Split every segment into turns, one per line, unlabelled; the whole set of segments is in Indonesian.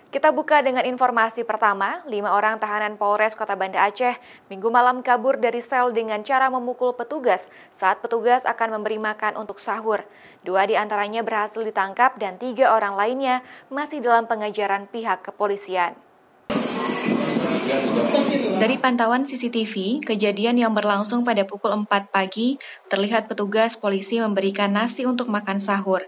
Kita buka dengan informasi pertama, 5 orang tahanan Polres Kota Banda Aceh Minggu malam kabur dari sel dengan cara memukul petugas saat petugas akan memberi makan untuk sahur. 2 di antaranya berhasil ditangkap dan 3 orang lainnya masih dalam pengejaran pihak kepolisian. Dari pantauan CCTV, kejadian yang berlangsung pada pukul 4 pagi, terlihat petugas polisi memberikan nasi untuk makan sahur.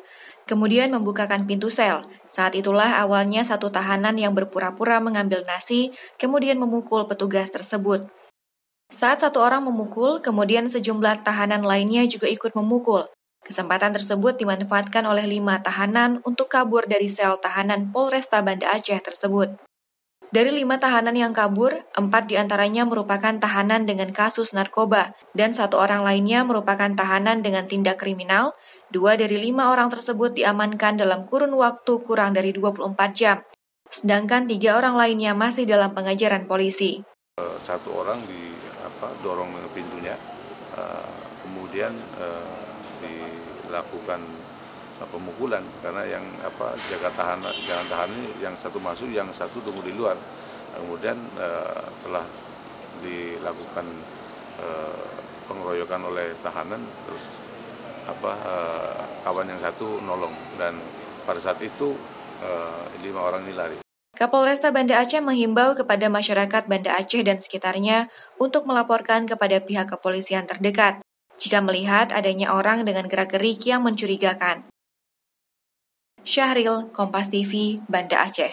Kemudian membukakan pintu sel. Saat itulah awalnya satu tahanan yang berpura-pura mengambil nasi, kemudian memukul petugas tersebut. Saat satu orang memukul, kemudian sejumlah tahanan lainnya juga ikut memukul. Kesempatan tersebut dimanfaatkan oleh 5 tahanan untuk kabur dari sel tahanan Polresta Banda Aceh tersebut. Dari 5 tahanan yang kabur, 4 diantaranya merupakan tahanan dengan kasus narkoba, dan 1 orang lainnya merupakan tahanan dengan tindak kriminal. 2 dari 5 orang tersebut diamankan dalam kurun waktu kurang dari 24 jam, sedangkan 3 orang lainnya masih dalam pengejaran polisi.
1 orang dorong ke pintunya, kemudian dilakukan pemukulan karena yang jangan tahan ini yang satu masuk, yang satu tunggu di luar. Kemudian setelah dilakukan pengeroyokan oleh tahanan, terus kawan yang satu nolong dan pada saat itu 5 orang ini lari.
Kapolresta Banda Aceh menghimbau kepada masyarakat Banda Aceh dan sekitarnya untuk melaporkan kepada pihak kepolisian terdekat jika melihat adanya orang dengan gerak-gerik yang mencurigakan. Syahril, Kompas TV, Banda Aceh.